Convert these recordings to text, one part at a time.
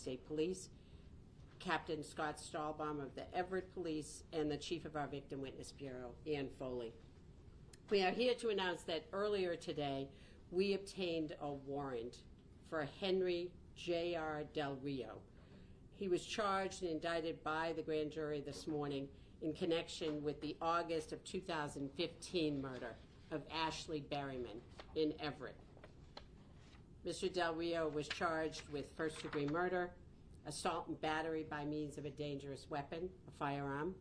State Police, Captain Scott Stahlbaum of the Everett Police, and the Chief of our Victim Witness Bureau, Ann Foley. We are here to announce that earlier today we obtained a warrant for Henry J.R. Del Rio. He was charged and indicted by the grand jury this morning in connection with the August of 2015 murder of Ashley Berryman in Everett. Mr. Del Rio was charged with first-degree murder, assault and battery by means of a dangerous weapon, a firearm,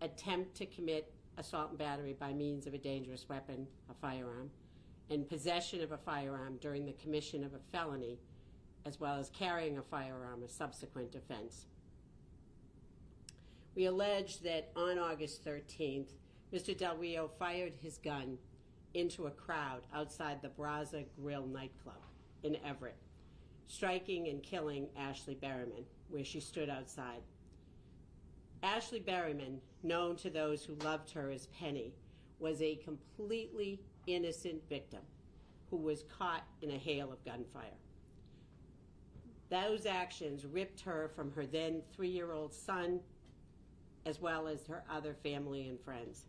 attempt to commit assault and battery by means of a dangerous weapon, a firearm, and possession of a firearm during the commission of a felony, as well as carrying a firearm, a subsequent offense. We allege that on August 13th, Mr. Del Rio fired his gun into a crowd outside the Brazza Grill nightclub in Everett, striking and killing Ashley Berryman, where she stood outside. Ashley Berryman, known to those who loved her as Penny, was a completely innocent victim who was caught in a hail of gunfire. Those actions ripped her from her then 3-year-old son, as well as her other family and friends.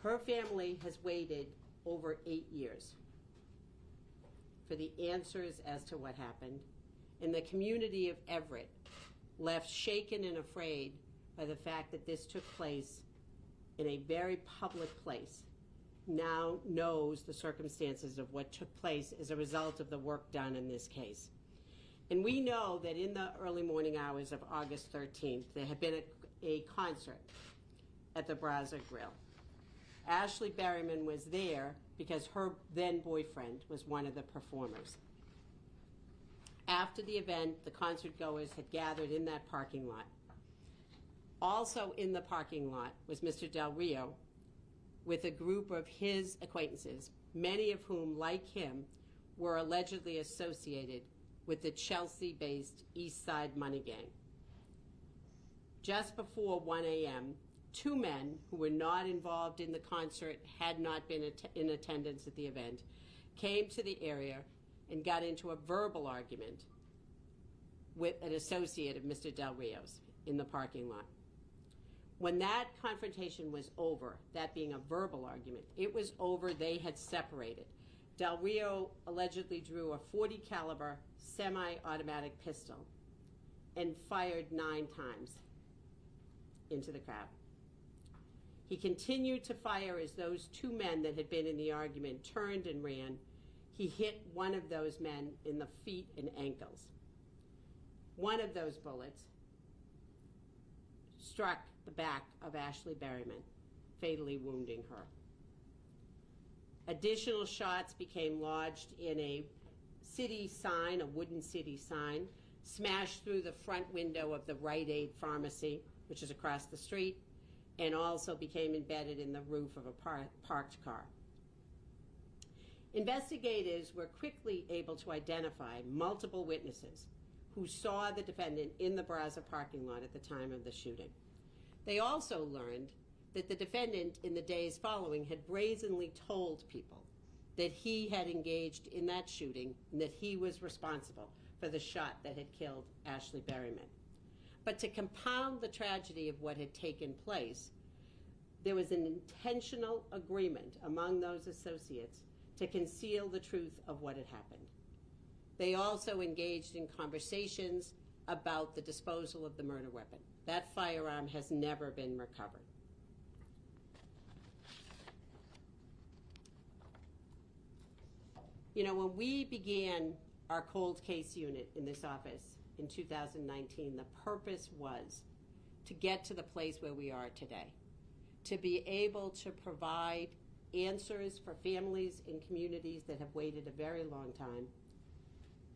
Her family has waited over 8 years for the answers as to what happened, and the community of Everett, left shaken and afraid by the fact that this took place in a very public place, now knows the circumstances of what took place as a result of the work done in this case. And we know that in the early morning hours of August 13th, there had been a concert at the Brazza Grill. Ashley Berryman was there because her then boyfriend was one of the performers. After the event, the concert goers had gathered in that parking lot. Also in the parking lot was Mr. Del Rio with a group of his acquaintances, many of whom, like him, were allegedly associated with the Chelsea-based East Side Money Gang. Just before 1 a.m., 2 men who were not involved in the concert, had not been in attendance at the event, came to the area and got into a verbal argument with an associate of Mr. Del Rio's in the parking lot. When that confrontation was over, that being a verbal argument, it was over, they had separated. Del Rio allegedly drew a .40 caliber semi-automatic pistol and fired 9 times into the crowd. He continued to fire as those 2 men that had been in the argument turned and ran. He hit one of those men in the feet and ankles. One of those bullets struck the back of Ashley Berryman, fatally wounding her. Additional shots became lodged in a city sign, a wooden city sign, smashed through the front window of the Rite Aid pharmacy, which is across the street, and also became embedded in the roof of a parked car. Investigators were quickly able to identify multiple witnesses who saw the defendant in the Brazza parking lot at the time of the shooting. They also learned that the defendant in the days following had brazenly told people that he had engaged in that shooting and that he was responsible for the shot that had killed Ashley Berryman. But to compound the tragedy of what had taken place, there was an intentional agreement among those associates to conceal the truth of what had happened. They also engaged in conversations about the disposal of the murder weapon. That firearm has never been recovered. You know, when we began our cold case unit in this office in 2019, the purpose was to get to the place where we are today, to be able to provide answers for families and communities that have waited a very long time,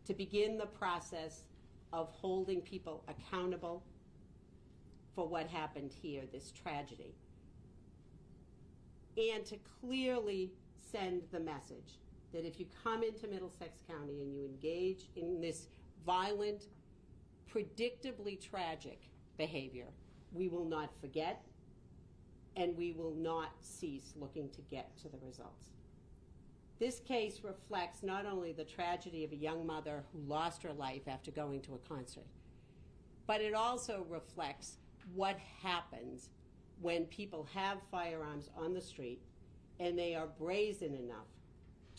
to begin the process of holding people accountable for what happened here, this tragedy, and to clearly send the message that if you come into Middlesex County and you engage in this violent, predictably tragic behavior, we will not forget and we will not cease looking to get to the results. This case reflects not only the tragedy of a young mother who lost her life after going to a concert, but it also reflects what happens when people have firearms on the street and they are brazen enough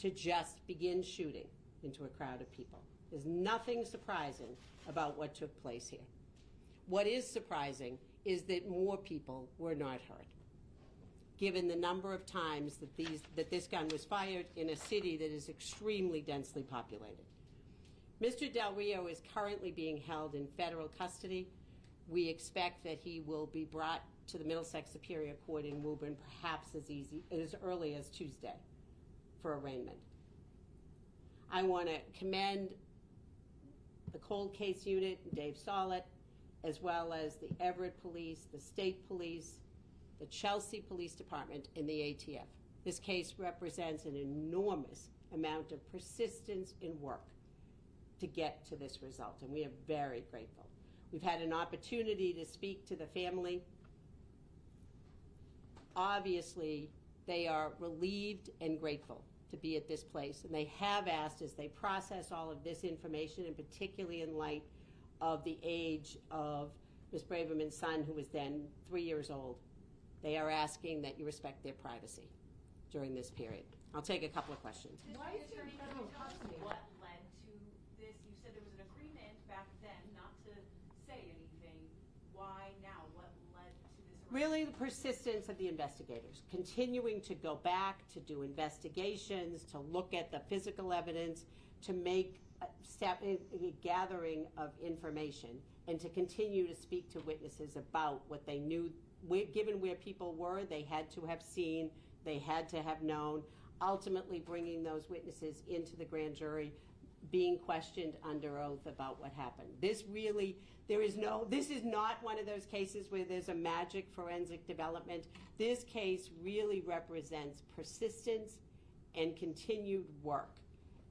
to just begin shooting into a crowd of people. There's nothing surprising about what took place here. What is surprising is that more people were not hurt, given the number of times that this gun was fired in a city that is extremely densely populated. Mr. Del Rio is currently being held in federal custody. We expect that he will be brought to the Middlesex Superior Court in Woburn perhaps as early as Tuesday for arraignment. I want to commend the cold case unit, Dave Sollett, as well as the Everett Police, the State Police, the Chelsea Police Department, and the ATF. This case represents an enormous amount of persistence and work to get to this result, and we are very grateful. We've had an opportunity to speak to the family. Obviously, they are relieved and grateful to be at this place, and they have asked, as they process all of this information, and particularly in light of the age of Ms. Braverman's son, who was then 3 years old, they are asking that you respect their privacy during this period. I'll take a couple of questions. Why is there federal custody? What led to this? You said there was an agreement back then not to say anything. Why now? What led to this arrest? Really, the persistence of the investigators, continuing to go back, to do investigations, to look at the physical evidence, to make a gathering of information, and to continue to speak to witnesses about what they knew. Given where people were, they had to have seen, they had to have known, ultimately bringing those witnesses into the grand jury, being questioned under oath about what happened. This is not one of those cases where there's a magic forensic development. This case really represents persistence and continued work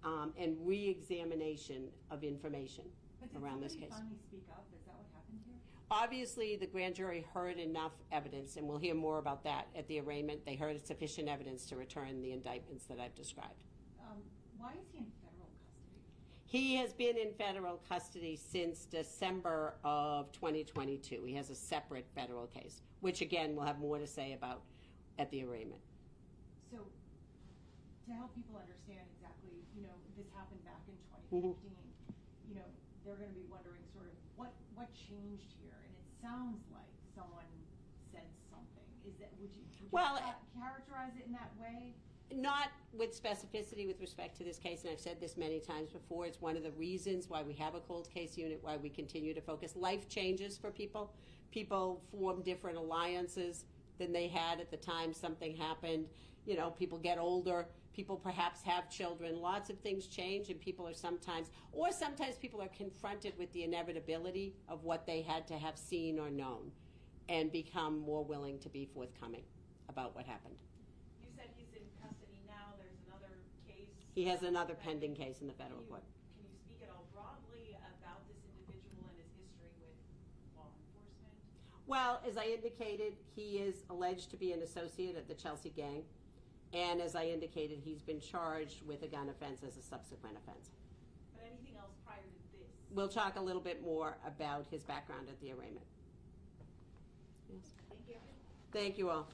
and re-examination of information around this case. But did somebody finally speak up? Is that what happened here? Obviously, the grand jury heard enough evidence, and we'll hear more about that at the arraignment. They heard sufficient evidence to return the indictments that I've described. Why is he in federal custody? He has been in federal custody since December of 2022. He has a separate federal case, which again we'll have more to say about at the arraignment. So, to help people understand exactly, this happened back in 2015, they're going to be wondering sort of what changed here, and it sounds like someone said something. Is that, would you characterize it in that way? Not with specificity with respect to this case, and I've said this many times before, it's one of the reasons why we have a cold case unit, why we continue to focus. Life changes for people. People form different alliances than they had at the time something happened. People get older. People perhaps have children. Lots of things change, and people are sometimes people are confronted with the inevitability of what they had to have seen or known and become more willing to be forthcoming about what happened. You said he's in custody now. There's another case. He has another pending case in the federal court. Can you speak at all broadly about this individual and his history with law enforcement? Well, as I indicated, he is alleged to be an associate of the Chelsea gang. And as I indicated, he's been charged with a gun offense as a subsequent offense. But anything else prior to this? We'll talk a little bit more about his background at the arraignment. Yes. Thank you. Thank you all.